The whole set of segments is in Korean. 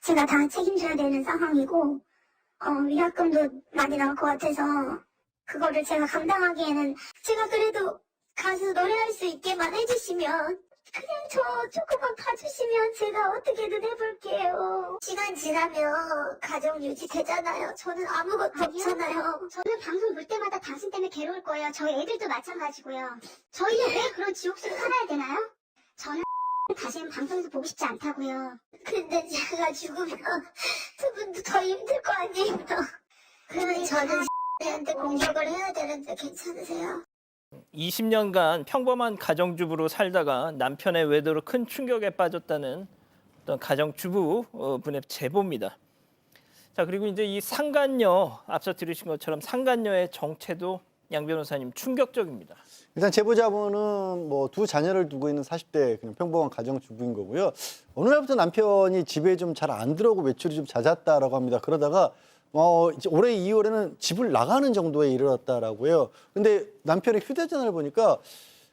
제가 다 책임져야 되는 상황이고 위약금도 많이 나올 것 같아서 그거를 제가 감당하기에는 제가 그래도 가서 노래할 수 있게만 해주시면 그냥 저 조금만 봐주시면 제가 어떻게든 해볼게요. 시간 지나면 가정 유지 되잖아요. 저는 아무것도 없잖아요. 저는 방송 볼 때마다 당신 때문에 괴로울 거예요. 저희 애들도 마찬가지고요. 저희는 왜 그런 지옥식을 살아야 되나요? 저는 다시는 방송에서 보고 싶지 않다고요. 근데 제가 죽으면 두 분도 더 힘들 거 아니에요. 그러면 저는 한테 공격을 해야 되는데 괜찮으세요? 20년간 평범한 가정주부로 살다가 남편의 외도로 큰 충격에 빠졌다는 어떤 가정주부 분의 제보입니다. 자, 그리고 이제 이 상간녀, 앞서 들으신 것처럼 상간녀의 정체도 양 변호사님 충격적입니다. 일단 제보자분은 뭐 두 자녀를 두고 있는 40대 그냥 평범한 가정주부인 거고요. 어느 날부터 남편이 집에 좀 잘 안 들어오고 외출이 좀 잦았다라고 합니다. 그러다가 이제 올해 2월에는 집을 나가는 정도에 이르렀다라고요. 근데 남편의 휴대전화를 보니까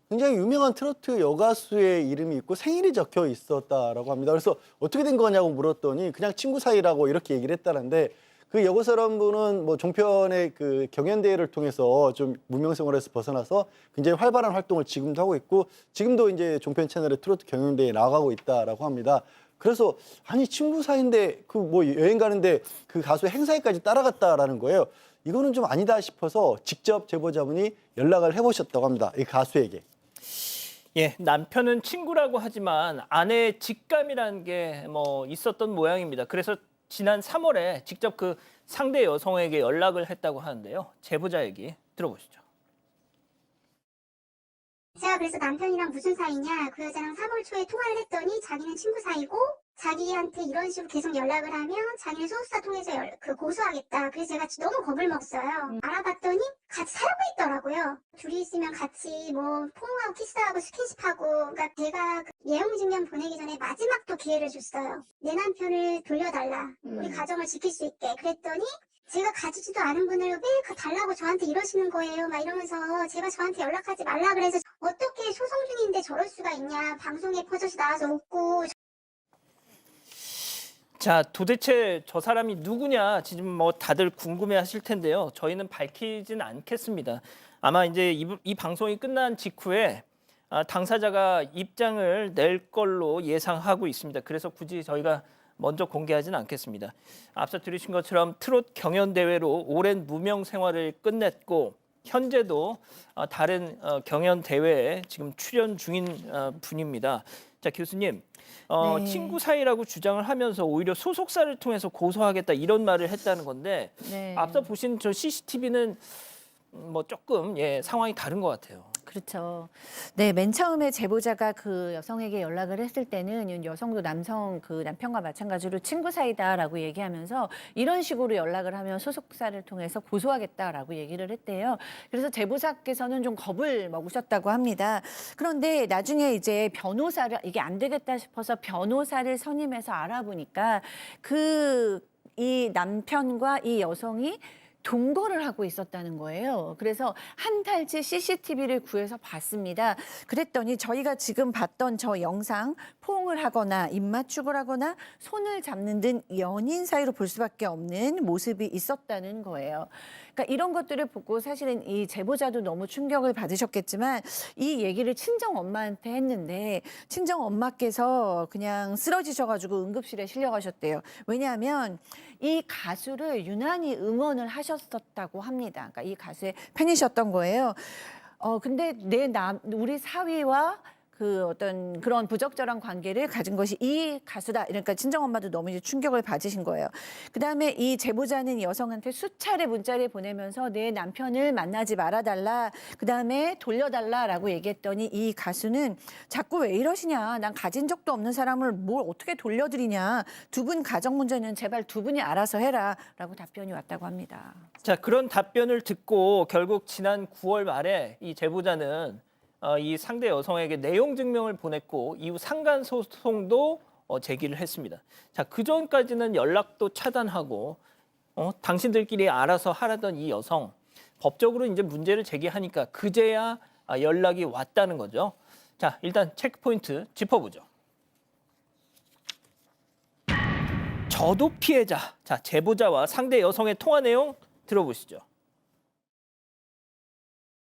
굉장히 유명한 트로트 여가수의 이름이 있고 생일이 적혀 있었다라고 합니다. 그래서 어떻게 된 거냐고 물었더니 그냥 친구 사이라고 이렇게 얘기를 했다는데 그 여고 사람분은 뭐 종편의 그 경연대회를 통해서 좀 무명생활에서 벗어나서 굉장히 활발한 활동을 지금도 하고 있고 지금도 이제 종편 채널의 트로트 경연대회에 나가고 있다라고 합니다. 그래서 아니 친구 사이인데 그 뭐 여행 가는데 그 가수의 행사에까지 따라갔다라는 거예요. 이거는 좀 아니다 싶어서 직접 제보자분이 연락을 해보셨다고 합니다. 이 가수에게. 예, 남편은 친구라고 하지만 아내의 직감이라는 게 뭐 있었던 모양입니다. 그래서 지난 3월에 직접 그 상대 여성에게 연락을 했다고 하는데요. 제보자 얘기 들어보시죠. 제가 그래서 남편이랑 무슨 사이냐, 그 여자랑 3월 초에 통화를 했더니 자기는 친구 사이고 자기한테 이런 식으로 계속 연락을 하면 자기는 소속사 통해서 고소하겠다. 그래서 제가 너무 겁을 먹었어요. 알아봤더니 같이 살고 있더라고요. 둘이 있으면 같이 뭐 포옹하고 키스하고 스킨십하고, 그러니까 제가 그 예용증명 보내기 전에 마지막 또 기회를 줬어요. 내 남편을 돌려달라. 우리 가정을 지킬 수 있게. 그랬더니 제가 가지지도 않은 분을 왜 달라고 저한테 이러시는 거예요? 막 이러면서 제가 저한테 연락하지 말라 그래서 어떻게 소송 중인데 저럴 수가 있냐. 방송에 버젓이 나와서 웃고. 자, 도대체 저 사람이 누구냐 지금 뭐 다들 궁금해하실 텐데요. 저희는 밝히진 않겠습니다. 아마 이제 이 방송이 끝난 직후에 당사자가 입장을 낼 걸로 예상하고 있습니다. 그래서 굳이 저희가 먼저 공개하지는 않겠습니다. 앞서 들으신 것처럼 트롯 경연 대회로 오랜 무명 생활을 끝냈고 현재도 다른 경연 대회에 지금 출연 중인 분입니다. 자, 교수님, 네. 친구 사이라고 주장을 하면서 오히려 소속사를 통해서 고소하겠다 이런 말을 했다는 건데 네. 앞서 보신 저 CCTV는 뭐 조금 상황이 다른 것 같아요. 그렇죠. 네, 맨 처음에 제보자가 그 여성에게 연락을 했을 때는 이 여성도 남성 그 남편과 마찬가지로 친구 사이다라고 얘기하면서 이런 식으로 연락을 하면 소속사를 통해서 고소하겠다라고 얘기를 했대요. 그래서 제보자께서는 좀 겁을 먹으셨다고 합니다. 그런데 나중에 이제 변호사를 이게 안 되겠다 싶어서 변호사를 선임해서 알아보니까 이 남편과 이 여성이 동거를 하고 있었다는 거예요. 그래서 한 달치 CCTV를 구해서 봤습니다. 그랬더니 저희가 지금 봤던 저 영상 포옹을 하거나 입맞춤을 하거나 손을 잡는 등 연인 사이로 볼 수밖에 없는 모습이 있었다는 거예요. 그러니까 이런 것들을 보고 사실은 이 제보자도 너무 충격을 받으셨겠지만 이 얘기를 친정 엄마한테 했는데 친정 엄마께서 그냥 쓰러지셔가지고 응급실에 실려가셨대요. 왜냐하면 이 가수를 유난히 응원을 하셨었다고 합니다. 그러니까 이 가수의 팬이셨던 거예요. 근데 우리 사위와 그 어떤 그런 부적절한 관계를 가진 것이 이 가수다. 그러니까 친정엄마도 너무 이제 충격을 받으신 거예요. 그다음에 이 제보자는 여성한테 수차례 문자를 보내면서 내 남편을 만나지 말아달라. 그다음에 돌려달라라고 얘기했더니 이 가수는 자꾸 왜 이러시냐. 난 가진 적도 없는 사람을 뭘 어떻게 돌려드리냐. 두 분 가정 문제는 제발 두 분이 알아서 해라. 라고 답변이 왔다고 합니다. 자, 그런 답변을 듣고 결국 지난 9월 말에 이 제보자는 이 상대 여성에게 내용 증명을 보냈고 이후 상간 소송도 제기를 했습니다. 자, 그 전까지는 연락도 차단하고 당신들끼리 알아서 하라던 이 여성 법적으로 이제 문제를 제기하니까 그제야 연락이 왔다는 거죠. 자, 일단 체크 포인트 짚어보죠. 저도 피해자. 자, 제보자와 상대 여성의 통화 내용 들어보시죠.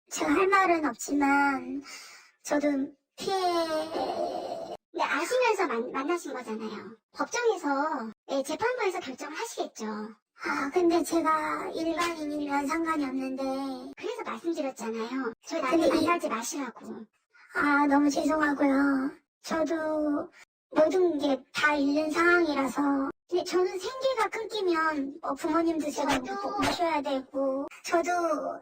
제가 할 말은 없지만 저도 피해. 근데 아시면서 만나신 거잖아요. 법정에서, 네, 재판부에서 결정을 하시겠죠. 근데 제가 일반인이면 상관이 없는데. 그래서 말씀드렸잖아요. 저희 근데 나한테 이- 만나지 마시라고. 너무 죄송하고요. 저도 모든 게 다 잃는 상황이라서. 근데 저는 생계가 끊기면 부모님도 제가 모셔야 되고, 저도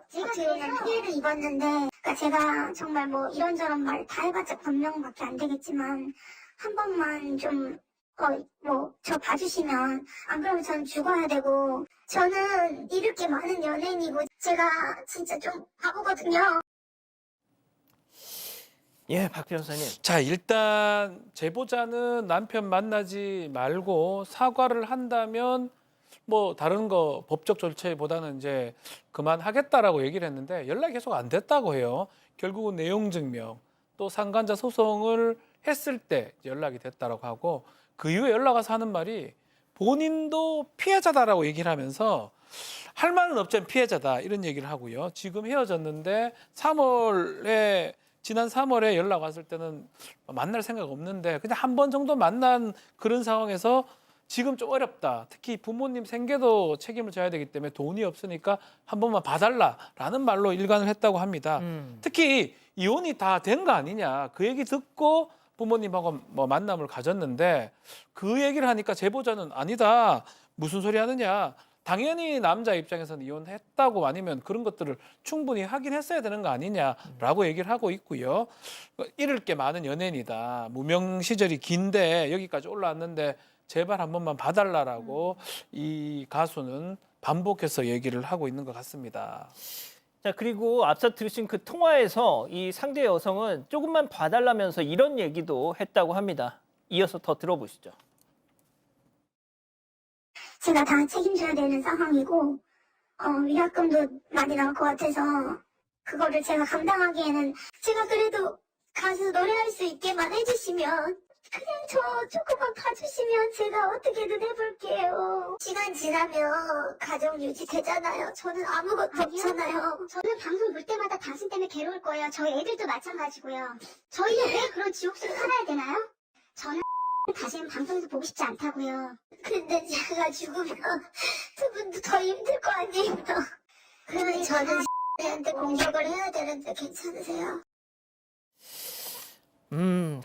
제가 어떻게 보면 그래서- 피해를 입었는데, 그러니까 제가 정말 뭐 이런저런 말 다 해봤자 변명밖에 안 되겠지만, 한 번만 좀, 저 봐주시면, 안 그러면 저는 죽어야 되고, 저는 잃을 게 많은 연예인이고, 제가 진짜 좀 바보거든요. 예, 박 변호사님. 자, 일단 제보자는 남편 만나지 말고 사과를 한다면 뭐 다른 거 법적 절차보다는 이제 그만하겠다라고 얘기를 했는데 연락이 계속 안 됐다고 해요. 결국은 내용 증명 또 상간자 소송을 했을 때 연락이 됐다라고 하고 그 이후에 연락 와서 하는 말이 본인도 피해자다라고 얘기를 하면서 할 말은 없지만 피해자다 이런 얘기를 하고요. 지금 헤어졌는데 지난 3월에 연락 왔을 때는 만날 생각 없는데 그냥 한 번 정도 만난 그런 상황에서 지금 좀 어렵다. 특히 부모님 생계도 책임을 져야 되기 때문에 돈이 없으니까 한 번만 봐달라라는 말로 일관을 했다고 합니다. 특히 이혼이 다 된 거 아니냐. 그 얘기 듣고 부모님하고 뭐 만남을 가졌는데 그 얘기를 하니까 제보자는 아니다. 무슨 소리 하느냐. 당연히 남자 입장에서는 이혼했다고 아니면 그런 것들을 충분히 확인했어야 되는 거 아니냐라고 얘기를 하고 있고요. 잃을 게 많은 연예인이다. 무명 시절이 긴데 여기까지 올라왔는데 제발 한 번만 봐달라라고 이 가수는 반복해서 얘기를 하고 있는 것 같습니다. 자, 그리고 앞서 들으신 그 통화에서 이 상대 여성은 조금만 봐달라면서 이런 얘기도 했다고 합니다. 이어서 더 들어보시죠. 제가 다 책임져야 되는 상황이고, 위약금도 많이 나올 것 같아서, 그거를 제가 감당하기에는, 제가 그래도 가수 노래할 수 있게만 해주시면, 그냥 저 조금만 봐주시면 제가 어떻게든 해볼게요. 시간 지나면 가정 유지 되잖아요. 저는 아무것도 아니요. 없잖아요. 저는 방송 볼 때마다 당신 때문에 괴로울 거예요. 저희 애들도 마찬가지고요. 저희는 왜 그런 지옥식을 살아야 되나요? 저는 다시는 방송에서 보고 싶지 않다고요. 근데 제가 죽으면 두 분도 더 힘들 거 아니에요. 그러면 저는 한테 공격을 해야 되는데 괜찮으세요?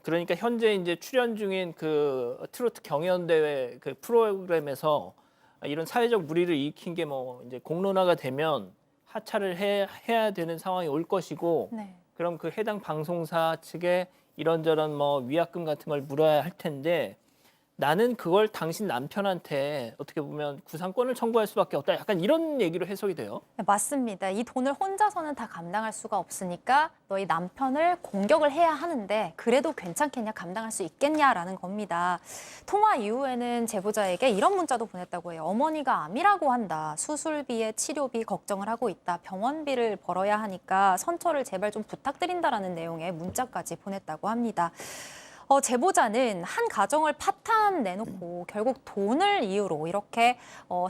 그러니까 현재 이제 출연 중인 그 트로트 경연대회 그 프로그램에서 이런 사회적 물의를 일으킨 게 뭐 이제 공론화가 되면 하차를 해야 되는 상황이 올 것이고, 네. 그럼 그 해당 방송사 측에 이런저런 뭐 위약금 같은 걸 물어야 할 텐데, 나는 그걸 당신 남편한테 어떻게 보면 구상권을 청구할 수밖에 없다. 약간 이런 얘기로 해석이 돼요. 네, 맞습니다. 이 돈을 혼자서는 다 감당할 수가 없으니까 너희 남편을 공격을 해야 하는데 그래도 괜찮겠냐, 감당할 수 있겠냐라는 겁니다. 통화 이후에는 제보자에게 이런 문자도 보냈다고 해요. 어머니가 암이라고 한다. 수술비에 치료비 걱정을 하고 있다. 병원비를 벌어야 하니까 선처를 제발 좀 부탁드린다라는 내용의 문자까지 보냈다고 합니다. 제보자는 한 가정을 파탄 내놓고 결국 돈을 이유로 이렇게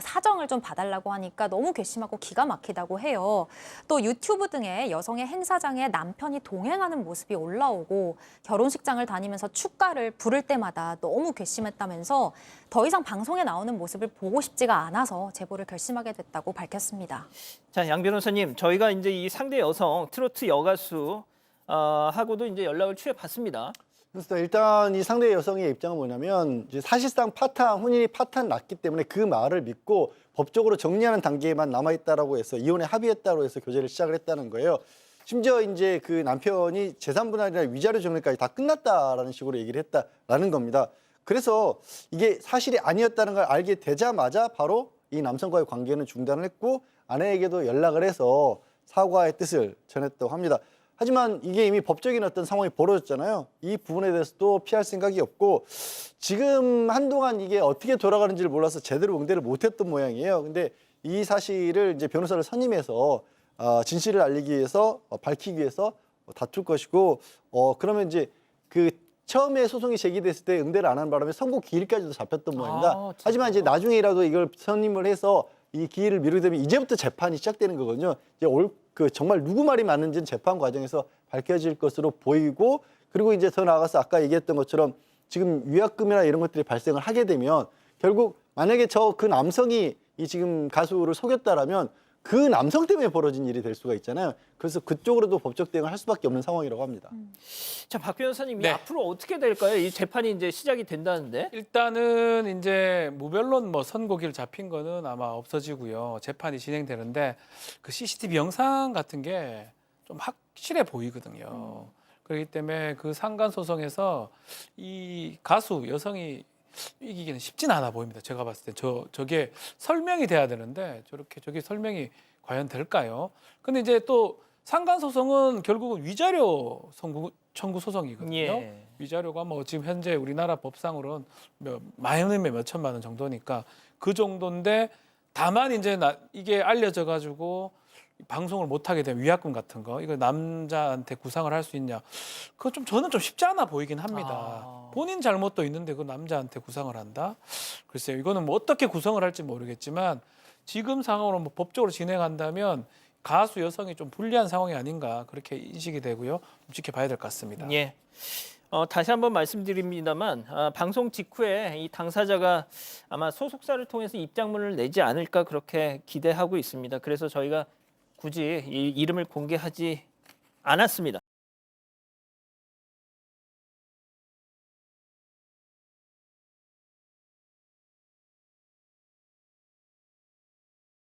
사정을 좀 봐달라고 하니까 너무 괘씸하고 기가 막히다고 해요. 또 유튜브 등의 여성의 행사장에 남편이 동행하는 모습이 올라오고 결혼식장을 다니면서 축가를 부를 때마다 너무 괘씸했다면서 더 이상 방송에 나오는 모습을 보고 싶지가 않아서 제보를 결심하게 됐다고 밝혔습니다. 자, 양 변호사님, 저희가 이제 이 상대 여성 트로트 여가수 하고도 이제 연락을 취해봤습니다. 그래서 일단 이 상대 여성의 입장은 뭐냐면 이제 사실상 혼인이 파탄 났기 때문에 그 말을 믿고 법적으로 정리하는 단계에만 남아있다라고 해서 이혼에 합의했다고 해서 교제를 시작을 했다는 거예요. 심지어 이제 그 남편이 재산 분할이나 위자료 정리까지 다 끝났다라는 식으로 얘기를 했다라는 겁니다. 그래서 이게 사실이 아니었다는 걸 알게 되자마자 바로 이 남성과의 관계는 중단을 했고 아내에게도 연락을 해서 사과의 뜻을 전했다고 합니다. 하지만 이게 이미 법적인 어떤 상황이 벌어졌잖아요. 이 부분에 대해서도 피할 생각이 없고 지금 한동안 이게 어떻게 돌아가는지를 몰라서 제대로 응대를 못했던 모양이에요. 근데 이 사실을 이제 변호사를 선임해서 진실을 알리기 위해서 밝히기 위해서 다툴 것이고 그러면 이제 그 처음에 소송이 제기됐을 때 응대를 안 하는 바람에 선고 기일까지도 잡혔던 모양입니다. 진짜요? 하지만 이제 나중에라도 이걸 선임을 해서 이 기일을 미루게 되면 이제부터 재판이 시작되는 거거든요. 이제 정말 누구 말이 맞는지는 재판 과정에서 밝혀질 것으로 보이고, 그리고 이제 더 나아가서 아까 얘기했던 것처럼 지금 위약금이나 이런 것들이 발생을 하게 되면 결국 만약에 그 남성이 이 지금 가수를 속였다라면 그 남성 때문에 벌어진 일이 될 수가 있잖아요. 그래서 그쪽으로도 법적 대응을 할 수밖에 없는 상황이라고 합니다. 자, 박 변호사님, 네. 이 앞으로 어떻게 될까요? 이 재판이 이제 시작이 된다는데. 일단은 이제 무변론 뭐 선고기를 잡힌 거는 아마 없어지고요. 재판이 진행되는데 그 CCTV 영상 같은 게 좀 확실해 보이거든요. 그렇기 때문에 그 상간 소송에서 이 가수 여성이 이기기는 쉽진 않아 보입니다. 제가 봤을 때 저게 설명이 돼야 되는데 저게 설명이 과연 될까요? 근데 이제 또 상간 소송은 결국은 위자료 청구 소송이거든요. 예. 위자료가 뭐 지금 현재 우리나라 법상으로는 많으면 몇 천만 원 정도니까 그 정도인데, 다만 이제 이게 알려져 가지고 방송을 못 하게 되면 위약금 같은 거 이거 남자한테 구상을 할 수 있냐? 그거 저는 좀 쉽지 않아 보이긴 합니다. 본인 잘못도 있는데 그 남자한테 구상을 한다? 글쎄요, 이거는 뭐 어떻게 구성을 할지 모르겠지만 지금 상황으로 뭐 법적으로 진행한다면 가수 여성이 좀 불리한 상황이 아닌가 그렇게 인식이 되고요. 좀 지켜봐야 될 것 같습니다. 예. 다시 한번 말씀드립니다만 방송 직후에 이 당사자가 아마 소속사를 통해서 입장문을 내지 않을까 그렇게 기대하고 있습니다. 그래서 저희가 굳이 이 이름을 공개하지 않았습니다.